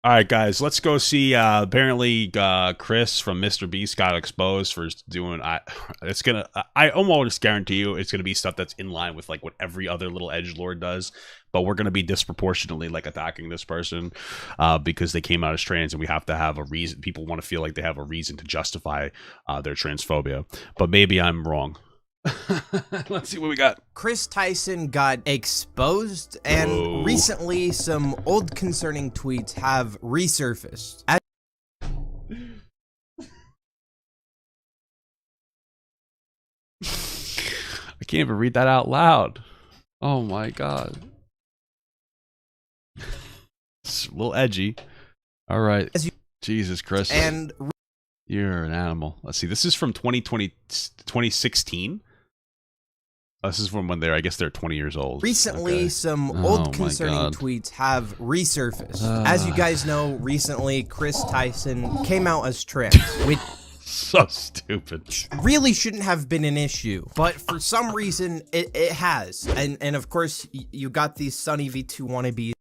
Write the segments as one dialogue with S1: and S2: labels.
S1: All right, guys, let's go see. Apparently, Chris from Mr. Beast got exposed for doing. It's gonna. I almost guarantee you, it's gonna be stuff that's in line with like what every other little edgelord does. But we're gonna be disproportionately like attacking this person, because they came out as trans, and we have to have a reason. People want to feel like they have a reason to justify their transphobia. But maybe I'm wrong. Let's see what we got.
S2: Chris Tyson got exposed, and
S1: Whoa.
S2: recently some old concerning tweets have resurfaced.
S1: I can't even read that out loud. Oh my god. It's a little edgy. All right. Jesus, Chris.
S2: And
S1: you're an animal. Let's see. This is from 2016. This is from when I guess they're 20 years old.
S2: Recently, some old concerning tweets have resurfaced. As you guys know, recently Chris Tyson came out as trans, which
S1: so stupid.
S2: Really shouldn't have been an issue, but for some reason it has. And of course, you got these Sunny V2 wannabes.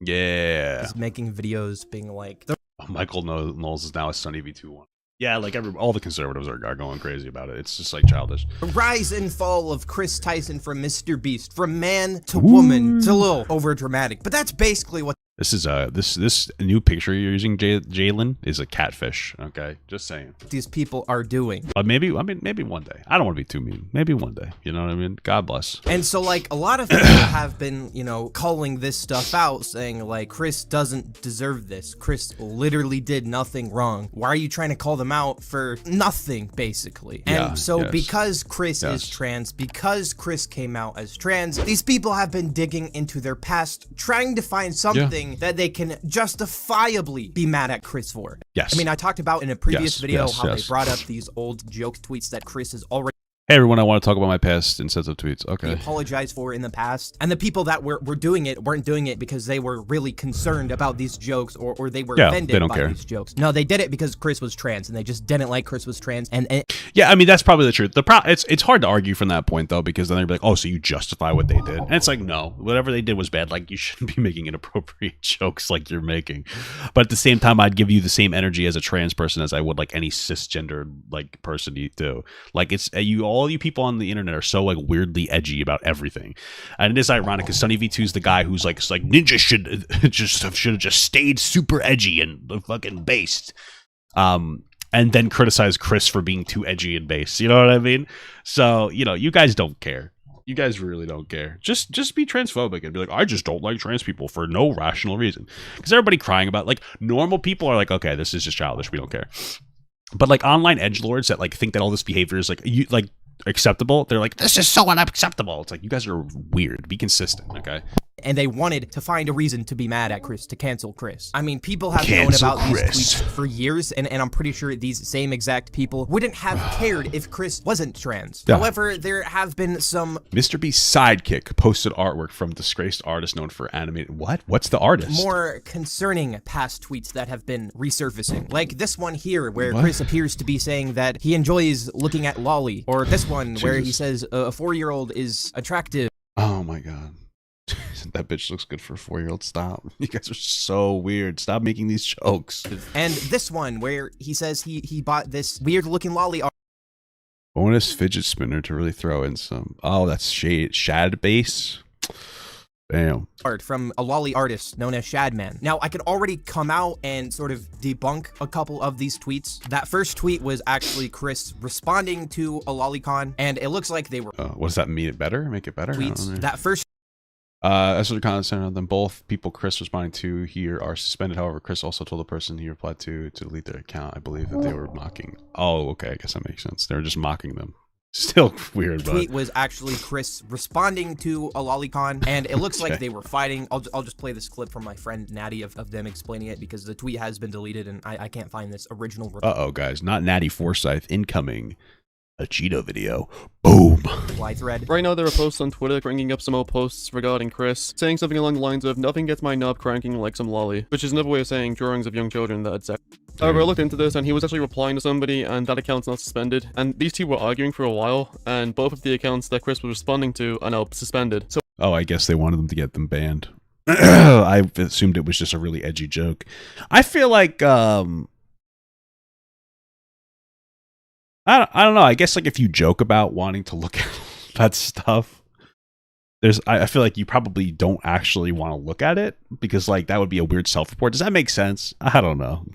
S1: Yeah.
S2: Making videos being like,
S1: Michael Knowles is now a Sunny V2 Yeah, like all the conservatives are going crazy about it. It's just like childish.
S2: The rise and fall of Chris Tyson from Mr. Beast, from man to woman. It's a little over dramatic, but that's basically what
S1: this is. This new picture you're using, Jalen, is a catfish. Okay, just saying.
S2: These people are doing.
S1: Maybe one day. I don't want to be too mean. Maybe one day. You know what I mean? God bless.
S2: And so, like, a lot of people have been, you know, calling this stuff out, saying like, Chris doesn't deserve this. Chris literally did nothing wrong. Why are you trying to call them out for nothing, basically? And so, because Chris is trans, because Chris came out as trans, these people have been digging into their past, trying to find something that they can justifiably be mad at Chris for.
S1: Yes.
S2: I mean, I talked about in a previous video how they brought up these old joke tweets that Chris is already.
S1: Hey everyone, I want to talk about my past insensitive tweets. Okay.
S2: Apologized for in the past, and the people that were doing it weren't doing it because they were really concerned about these jokes or they were offended by these jokes. No, they did it because Chris was trans, and they just didn't like Chris was trans. And
S1: yeah, I mean that's probably the truth. It's hard to argue from that point though, because then they're like, oh, so you justify what they did, and it's like, no, whatever they did was bad. Like you shouldn't be making inappropriate jokes like you're making. But at the same time, I'd give you the same energy as a trans person as I would like any cisgender like person you do. Like it's all you people on the internet are so like weirdly edgy about everything, and it is ironic because Sunny V2 is the guy who's like ninja should have just stayed super edgy and fucking based, and then criticize Chris for being too edgy and based. You know what I mean? So you know, you guys don't care. You guys really don't care. Just be transphobic and be like, I just don't like trans people for no rational reason. Because everybody crying about like normal people are like, okay, this is just childish. We don't care. But like online edgelords that like think that all this behavior is like acceptable, they're like, this is so unacceptable. It's like, you guys are weird. Be consistent, okay?
S2: And they wanted to find a reason to be mad at Chris, to cancel Chris. I mean, people have known about these tweets for years, and I'm pretty sure these same exact people wouldn't have cared if Chris wasn't trans. Yeah. However, there have been some...
S1: Mr. Beast's sidekick posted artwork from disgraced artist known for animated... What? What's the artist?
S2: More concerning past tweets that have been resurfacing. Like this one here, where Chris appears to be saying that he enjoys looking at lolly. Or this one, where he says a 4-year-old is attractive.
S1: Oh my god. That bitch looks good for a 4-year-old. Stop. You guys are so weird. Stop making these jokes.
S2: And this one where he says he bought this weird looking lolly art.
S1: Bonus fidget spinner to really throw in some. Oh, that's shad base. Damn.
S2: Art from a lolly artist known as Shadman. Now, I could already come out and sort of debunk a couple of these tweets. That first tweet was actually Chris responding to a lolicon, and it looks like they were...
S1: what does that mean? It better? Make it better?
S2: Tweets. That first...
S1: as for the content of them, both people Chris responding to here are suspended. However, Chris also told the person he replied to delete their account. I believe that they were mocking. Oh, okay. I guess that makes sense. They were just mocking them. Still weird, but...
S2: Tweet was actually Chris responding to a lolicon, and it looks like they were fighting. I'll just play this clip from my friend Natty of them explaining it, because the tweet has been deleted, and I can't find this original...
S1: Uh-oh, guys. Not Natty Forsyth. Incoming. A Cheeto video. Boom.
S2: Thread.
S3: Right now there are posts on Twitter bringing up some old posts regarding Chris, saying something along the lines of, nothing gets my knob cranking like some lolly, which is another way of saying drawings of young children that had sex. However, I looked into this and he was actually replying to somebody, and that account's not suspended, and these two were arguing for a while, and both of the accounts that Chris was responding to are now suspended. So
S1: oh, I guess they wanted them to get them banned. I assumed it was just a really edgy joke. I feel like I don't know. I guess like if you joke about wanting to look at that stuff, I feel like you probably don't actually want to look at it because like that would be a weird self-report. Does that make sense? I don't know.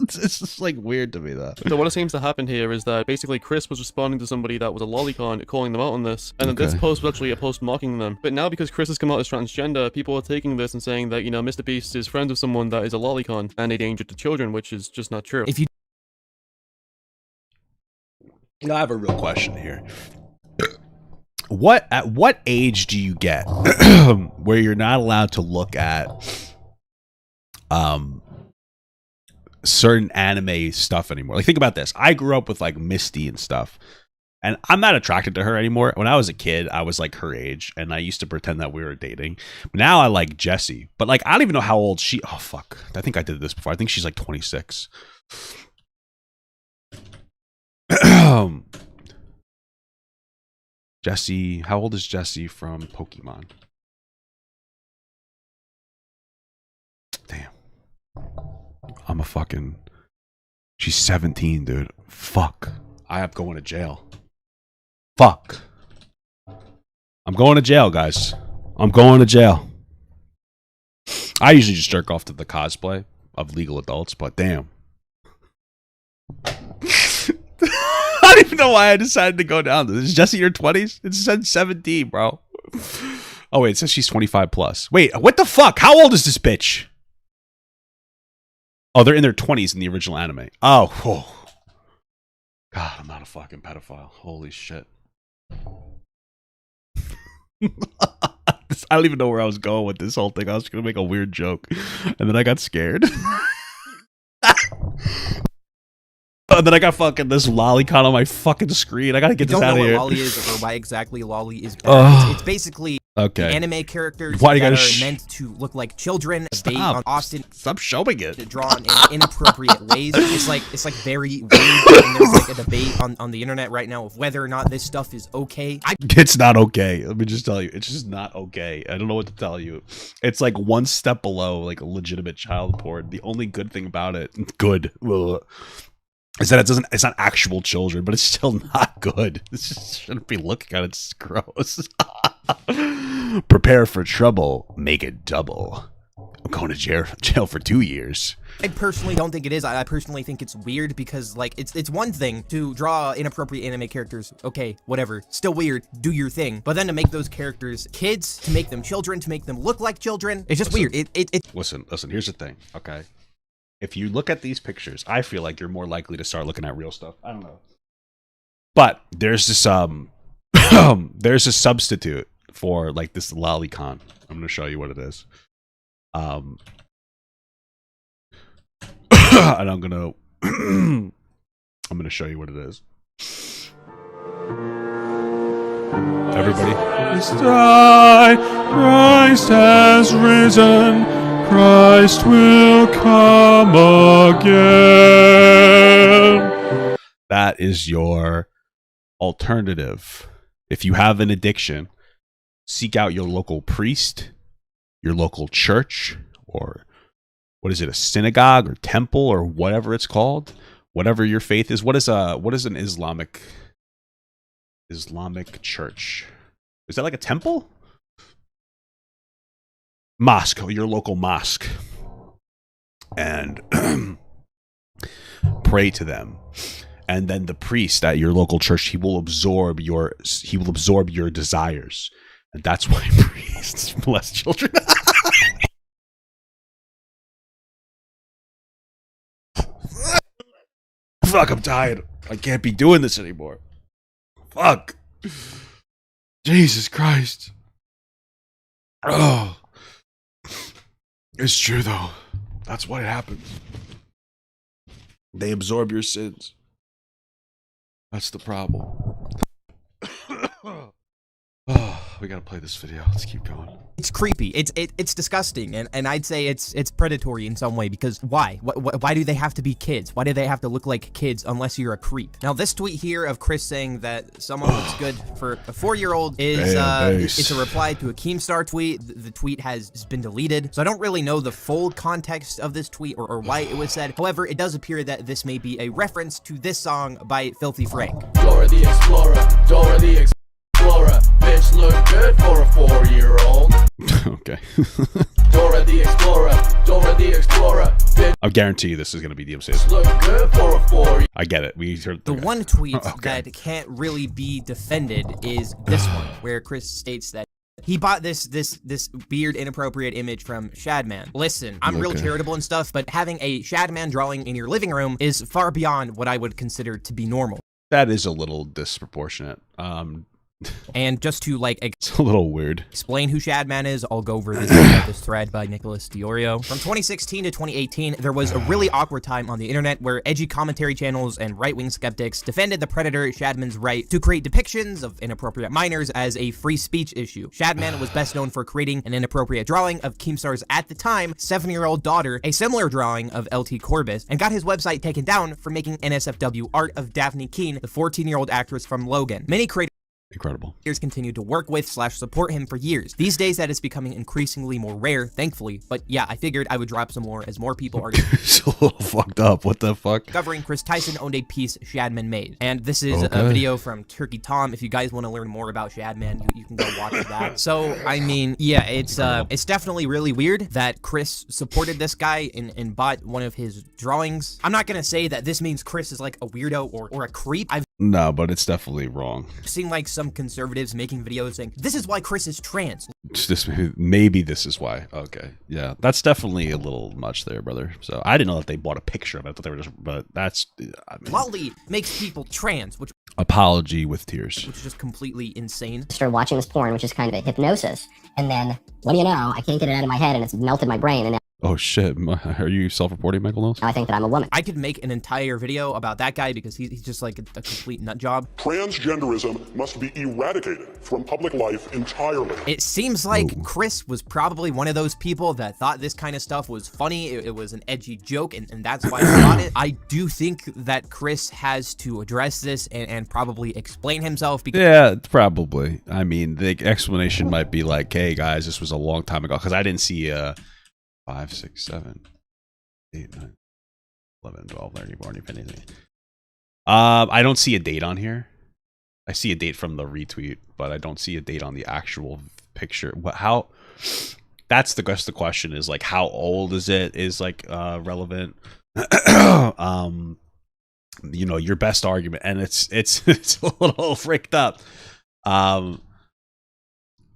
S1: It's just like weird to me though.
S3: So what seems to happen here is that basically Chris was responding to somebody that was a lolicon, calling them out on this, and then this post was actually a post mocking them. But now because Chris has come out as transgender, people are taking this and saying that, you know, Mr. Beast is friends with someone that is a lolicon and a danger to children, which is just not true.
S2: If you
S1: I have a real question here. At what age do you get where you're not allowed to look at certain anime stuff anymore? Like think about this. I grew up with like Misty and stuff, and I'm not attracted to her anymore. When I was a kid, I was like her age, and I used to pretend that we were dating. Now I like Jessie, but like I don't even know how old she. Oh fuck! I think I did this before. I think she's like 26. Jessie, how old is Jessie from Pokemon? Damn. I'm a fucking... She's 17, dude. Fuck. I am going to jail. Fuck. I'm going to jail, guys. I'm going to jail. I usually just jerk off to the cosplay of legal adults, but damn. I don't even know why I decided to go down this. Is Jessie in her 20s? It said 17, bro. Oh, wait, it says she's 25 plus. Wait, what the fuck? How old is this bitch? Oh, they're in their 20s in the original anime. Oh, whoa. God, I'm not a fucking pedophile. Holy shit. I don't even know where I was going with this whole thing. I was going to make a weird joke, and then I got scared. And then I got fucking this lolicon on my fucking screen. I gotta get this out of here.
S2: I don't know what lolly is or why exactly lolly is bad. It's basically anime characters that are meant to look like children.
S1: Stop.
S2: Often
S1: Stop showing it.
S2: Drawn in inappropriate ways. It's like very weird. And there's like a debate on the internet right now of whether or not this stuff is okay.
S1: It's not okay. Let me just tell you. It's just not okay. I don't know what to tell you. It's like one step below like a legitimate child porn. The only good thing about it, is that it's not actual children, but it's still not good. This just shouldn't be looking at it. It's gross. Prepare for trouble, make it double. I'm going to jail for 2 years.
S2: I personally don't think it is. I personally think it's weird because, like, it's one thing to draw inappropriate anime characters. Okay, whatever. Still weird. Do your thing. But then to make those characters kids, to make them children, to make them look like children, it's just weird.
S1: Listen. Here's the thing. Okay. If you look at these pictures, I feel like you're more likely to start looking at real stuff. I don't know. But there's this there's a substitute for like this lolicon. I'm gonna show you what it is. And I'm gonna show you what it is. Everybody. Christ died, Christ has risen. Christ will come again. That is your alternative. If you have an addiction, seek out your local priest, your local church, or what is it, a synagogue or temple or whatever it's called, whatever your faith is. What is an Islamic church? Is that like a temple? Mosque, your local mosque, and pray to them, and then the priest at your local church, he will absorb your desires, and that's why priests molest children. Fuck, I'm tired. I can't be doing this anymore. Fuck. Jesus Christ. Oh. It's true, though. That's what happens. They absorb your sins. That's the problem. We gotta play this video. Let's keep going.
S2: It's creepy. It's disgusting, and I'd say it's predatory in some way, because why? Why do they have to be kids? Why do they have to look like kids unless you're a creep? Now, this tweet here of Chris saying that someone looks good for a 4-year-old is it's a reply to a Keemstar tweet. The tweet has been deleted, so I don't really know the full context of this tweet or why it was said. However, it does appear that this may be a reference to this song by Filthy Frank.
S4: Dora the Explorer, Dora the Explorer, bitch look good for a 4-year-old.
S1: Okay.
S4: Dora the Explorer, Dora the Explorer, bitch
S1: I guarantee you this is gonna be DMC's.
S4: look good for a 4-year-old.
S1: I get it. We heard
S2: The one tweet that can't really be defended is this one, where Chris states that he bought this weird, inappropriate image from Shadman. Listen, I'm real charitable and stuff, but having a Shadman drawing in your living room is far beyond what I would consider to be normal.
S1: That is a little disproportionate.
S2: And just to like
S1: It's a little weird.
S2: explain who Shadman is, I'll go over this thread by Nicholas Diorio. From 2016 to 2018, there was a really awkward time on the internet where edgy commentary channels and right-wing skeptics defended the predator Shadman's right to create depictions of inappropriate minors as a free speech issue. Shadman was best known for creating an inappropriate drawing of Keemstar's, at the time, 7-year-old daughter, a similar drawing of LT Corbis, and got his website taken down for making NSFW art of Daphne Keene, the 14-year-old actress from Logan. Many creators
S1: Incredible.
S2: continued to work with / support him for years. These days, that is becoming increasingly more rare, thankfully. But yeah, I figured I would drop some more as more people are
S1: It's a little fucked up. What the fuck?
S2: discovering Chris Tyson owned a piece Shadman made. And this is a video from Turkey Tom. If you guys want to learn more about Shadman, you can go watch that. So, I mean, yeah, it's definitely really weird that Chris supported this guy and bought one of his drawings. I'm not gonna say that this means Chris is like a weirdo or a creep. I've
S1: No, but it's definitely wrong.
S2: seen like some conservatives making videos saying, this is why Chris is trans.
S1: Maybe this is why. Okay, yeah, that's definitely a little much there, brother. So I didn't know that they bought a picture of it. I thought they were just, but that's. I mean,
S2: Lolly makes people trans, which
S1: apology with tears.
S2: is just completely insane.
S5: Started watching this porn, which is kind of a hypnosis. And then, what do you know? I can't get it out of my head, and it's melted my brain. And now
S1: Oh shit! Are you self-reporting, Michael Knowles?
S5: I think that I'm a woman.
S2: I could make an entire video about that guy because he's just like a complete nut job.
S6: Transgenderism must be eradicated from public life entirely.
S2: It seems like Chris was probably one of those people that thought this kind of stuff was funny. It was an edgy joke, and that's why he bought it. I do think that Chris has to address this and probably explain himself. Because
S1: Yeah, probably. I mean, the explanation might be like, "Hey guys, this was a long time ago," because I didn't see 5, 6, 7, 8, 9, 11, 12, 13, 14, 15. I don't see a date on here. I see a date from the retweet, but I don't see a date on the actual picture. How? That's the question is like, how old is it? Is like relevant. You know, your best argument, and it's a little freaked up.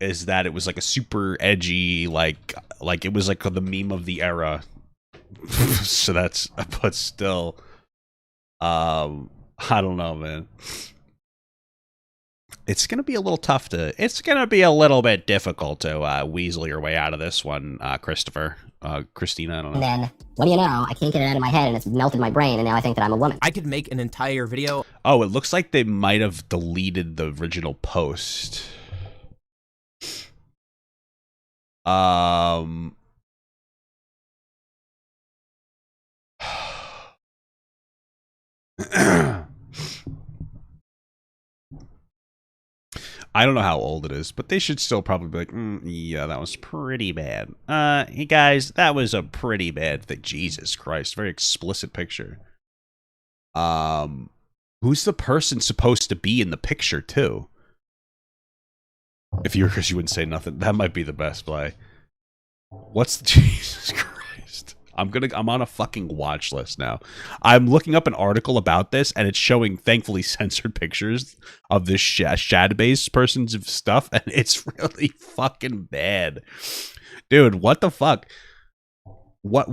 S1: Is that it was like a super edgy, like it was like the meme of the era. So that's, but still, I don't know, man. It's gonna be a little tough to. It's gonna be a little bit difficult to weasel your way out of this one, Christopher, Christina. I don't know.
S5: And then, what do you know? I can't get it out of my head, and it's melted my brain. And now I think that I'm a woman.
S2: I could make an entire video.
S1: Oh, it looks like they might have deleted the original post. I don't know how old it is, but they should still probably be like, yeah, that was pretty bad. Hey guys, that was a pretty bad thing. Jesus Christ, very explicit picture. Who's the person supposed to be in the picture too? If you were Chris, you wouldn't say nothing. That might be the best play. What's the Jesus Christ? I'm on a fucking watch list now. I'm looking up an article about this, and it's showing thankfully censored pictures of this Shad-based person's stuff, and it's really fucking bad. Dude, what the fuck? What?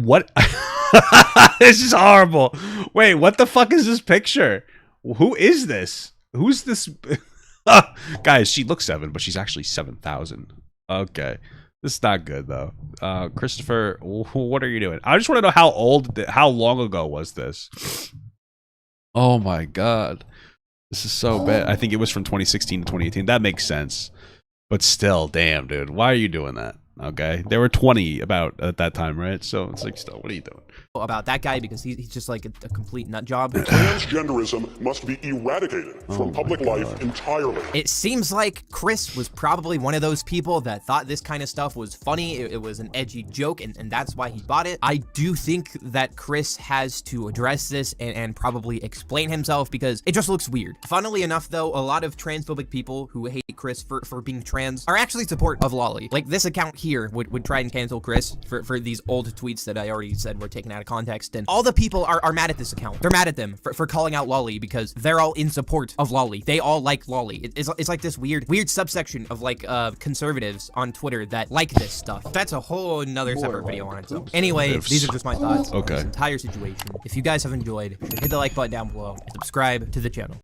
S1: This is horrible. Wait, what the fuck is this picture? Who is this? Who's this? Guys, she looks 7, but she's actually 7,000. Okay. This is not good, though. Christopher, what are you doing? I just want to know how long ago was this? Oh my god. This is so bad. I think it was from 2016 to 2018. That makes sense. But still, damn, dude, why are you doing that? Okay, there were 20 about at that time, right? So it's like, still, what are you doing?
S2: About that guy because he's just like a complete nut job.
S6: Transgenderism must be eradicated from public life entirely.
S2: It seems like Chris was probably one of those people that thought this kind of stuff was funny. It was an edgy joke, and that's why he bought it. I do think that Chris has to address this and probably explain himself because it just looks weird. Funnily enough, though, a lot of transphobic people who hate Chris for being trans are actually support of Lolly. Like, this account here would try and cancel Chris for these old tweets that I already said were taken out of context, and all the people are mad at this account. They're mad at them for calling out Lolly because they're all in support of Lolly. They all like Lolly. It's like this weird subsection of like conservatives on Twitter that like this stuff. That's a whole another separate video on its own. Anyway, these are just my thoughts on this entire situation. If you guys have enjoyed, hit the like button down below and subscribe to the channel.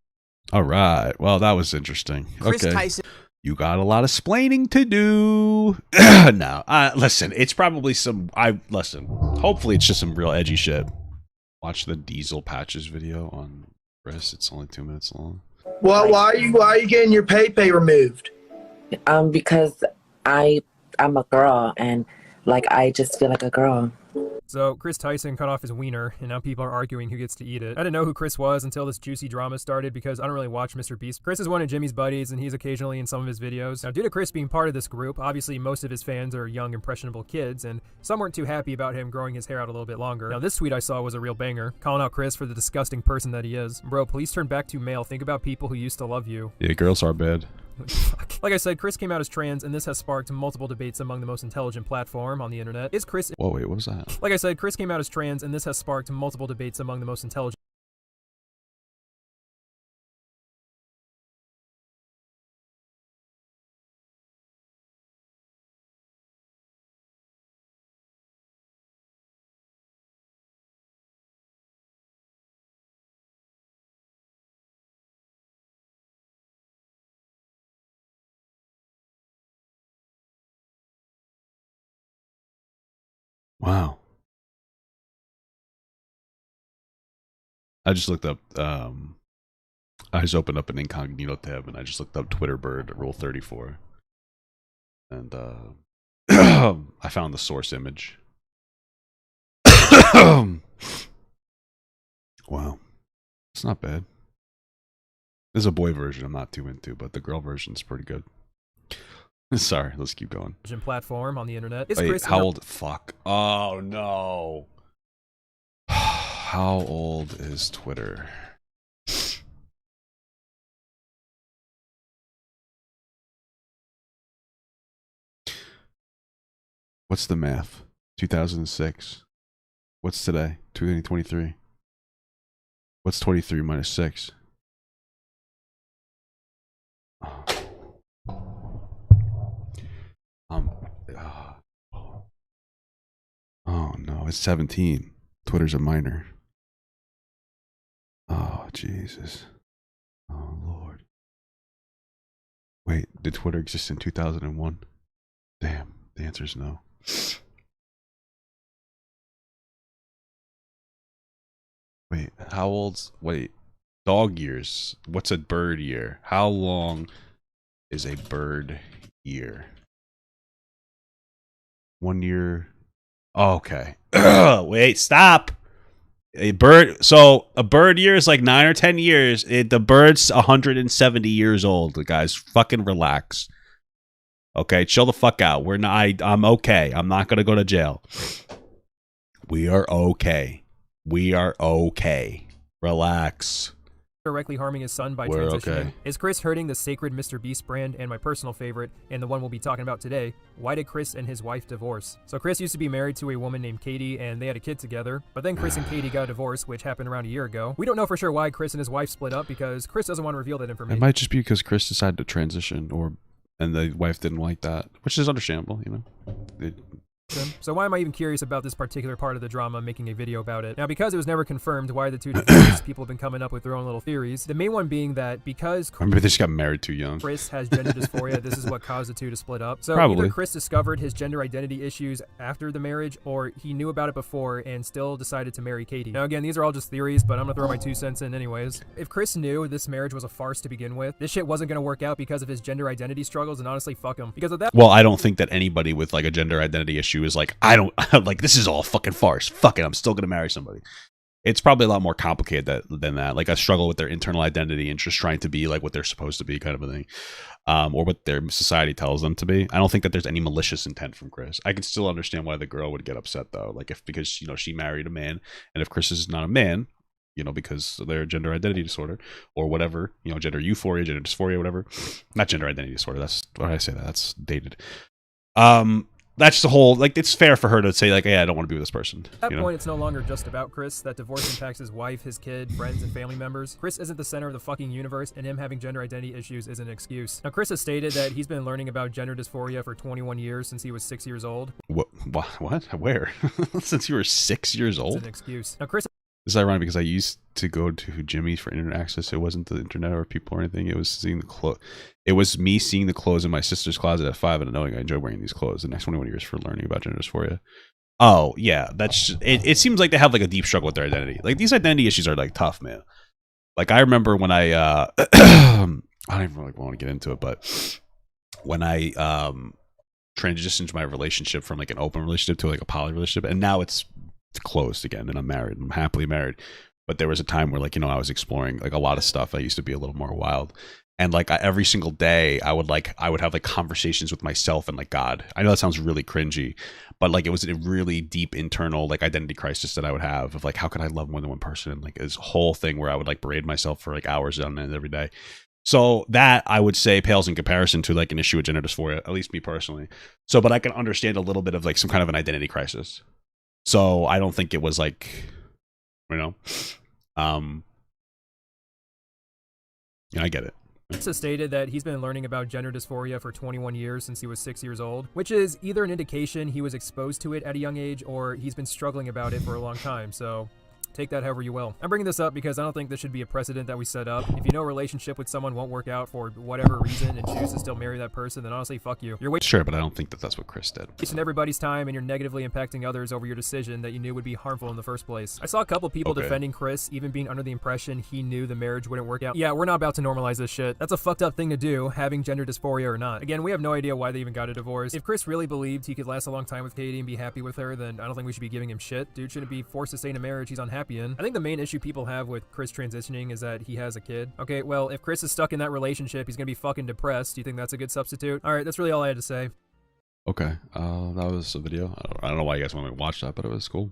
S1: All right. Well, that was interesting.
S2: Chris Tyson.
S1: You got a lot of splaining to do. No, listen, it's probably hopefully it's just some real edgy shit. Watch the Diesel Patches video on Chris. It's only 2 minutes long.
S7: Well, why are you getting your pay removed?
S8: Because I'm a girl and like I just feel like a girl.
S9: So, Chris Tyson cut off his wiener, and now people are arguing who gets to eat it. I didn't know who Chris was until this juicy drama started because I don't really watch Mr. Beast. Chris is one of Jimmy's buddies, and he's occasionally in some of his videos. Now, due to Chris being part of this group, obviously most of his fans are young, impressionable kids, and some weren't too happy about him growing his hair out a little bit longer. Now, this tweet I saw was a real banger, calling out Chris for the disgusting person that he is. Bro, please turn back to male. Think about people who used to love you.
S1: Yeah, girls are bad.
S9: Like I said, Chris came out as trans, and this has sparked multiple debates among the most intelligent platform on the internet. Is Chris...
S1: Whoa, wait, what was that?
S9: Like I said, Chris came out as trans, and this has sparked multiple debates among the most intelligent...
S1: Wow. I just looked up, I just opened up an incognito tab and I just looked up Twitter bird rule 34. And, I found the source image. Wow. It's not bad. There's a boy version I'm not too into, but the girl version's pretty good. Sorry, let's keep going.
S9: Platform on the internet. Is
S1: Wait,
S9: Chris
S1: how old? Fuck. Oh, no. How old is Twitter? What's the math? 2006. What's today? 2023. What's 23 minus 6? Oh no, it's 17. Twitter's a minor. Oh Jesus. Oh Lord. Wait, did Twitter exist in 2001? Damn, the answer is no. Wait, how old's... Wait, dog years. What's a bird year? How long is a bird year? 1 year... Oh, okay. Wait, stop. A bird... So, a bird year is like 9 or 10 years. The bird's 170 years old, guys. Fucking relax. Okay, chill the fuck out. We're not... I'm okay. I'm not gonna go to jail. We are okay. We are okay. Relax.
S9: Directly harming his son by
S1: We're
S9: transitioning.
S1: okay.
S9: Is Chris hurting the sacred Mr. Beast brand and my personal favorite, and the one we'll be talking about today? Why did Chris and his wife divorce? So Chris used to be married to a woman named Katie, and they had a kid together, but then Chris and Katie got a divorce, which happened around a year ago. We don't know for sure why Chris and his wife split up, because Chris doesn't want to reveal that information.
S1: It might just be because Chris decided to transition, and the wife didn't like that, which is understandable, you know.
S9: So why am I even curious about this particular part of the drama, making a video about it? Now, because it was never confirmed why the two divorced, people have been coming up with their own little theories. The main one being that because
S1: Maybe they just got married too young.
S9: Chris has gender dysphoria, this is what caused the two to split up. So
S1: Probably.
S9: either Chris discovered his gender identity issues after the marriage, or he knew about it before and still decided to marry Katie. Now again, these are all just theories, but I'm gonna throw my 2 cents in anyways. If Chris knew this marriage was a farce to begin with, this shit wasn't gonna work out because of his gender identity struggles, and honestly, fuck him. Because of that.
S1: Well, I don't think that anybody with like a gender identity issue is like, I don't like, this is all fucking farce. Fuck it, I'm still gonna marry somebody. It's probably a lot more complicated than that. Like a struggle with their internal identity and just trying to be like what they're supposed to be, kind of a thing, or what their society tells them to be. I don't think that there's any malicious intent from Chris. I can still understand why the girl would get upset though, like because she married a man, and if Chris is not a man, because of their gender identity disorder or whatever, gender euphoria, gender dysphoria, whatever. Not gender identity disorder. That's why I say that. That's dated. That's the whole, like, it's fair for her to say, like, hey, I don't want to be with this person.
S9: At that point, it's no longer just about Chris. That divorce impacts his wife, his kid, friends, and family members. Chris isn't the center of the fucking universe, and him having gender identity issues isn't an excuse. Now, Chris has stated that he's been learning about gender dysphoria for 21 years since he was 6 years old.
S1: What? Where? Since you were 6 years old?
S9: It's an excuse. Now, Chris...
S1: It's ironic because I used to go to Jimmy's for internet access. It wasn't the internet or people or anything. It was seeing the clothes. It was me seeing the clothes in my sister's closet at 5 and knowing I enjoy wearing these clothes. The next 21 years for learning about gender dysphoria. Oh yeah, that's just, it. Seems like they have like a deep struggle with their identity. Like these identity issues are like tough, man. Like I remember when I I don't even really want to get into it, but when I transitioned my relationship from like an open relationship to like a poly relationship, and now it's closed again, and I'm married. I'm happily married. But there was a time where like I was exploring like a lot of stuff. I used to be a little more wild, and like every single day I would have like conversations with myself and like God. I know that sounds really cringy, but like it was a really deep internal like identity crisis that I would have of like, how could I love more than one person, and like this whole thing where I would like berate myself for like hours on end every day. So that I would say pales in comparison to like an issue with gender dysphoria, at least me personally. So, but I can understand a little bit of like some kind of an identity crisis. So I don't think it was like, I get it.
S9: Chris has stated that he's been learning about gender dysphoria for 21 years since he was 6 years old, which is either an indication he was exposed to it at a young age or he's been struggling about it for a long time. So take that however you will. I'm bringing this up because I don't think this should be a precedent that we set up. If you know a relationship with someone won't work out for whatever reason and choose to still marry that person, then honestly, fuck you. You're
S1: Sure, but I don't think that that's what Chris did.
S9: Wasting everybody's time, and you're negatively impacting others over your decision that you knew would be harmful in the first place. I saw a couple people defending Chris, even being under the impression he knew the marriage wouldn't work out. Yeah, we're not about to normalize this shit. That's a fucked up thing to do, having gender dysphoria or not. Again, we have no idea why they even got a divorce. If Chris really believed he could last a long time with Katie and be happy with her, then I don't think we should be giving him shit. Dude shouldn't be forced to stay in a marriage he's unhappy in. I think the main issue people have with Chris transitioning is that he has a kid. Okay, well, if Chris is stuck in that relationship, he's gonna be fucking depressed. Do you think that's a good substitute? Alright, that's really all I had to say.
S1: Okay, that was a video. I don't know why you guys want to watch that, but it was cool.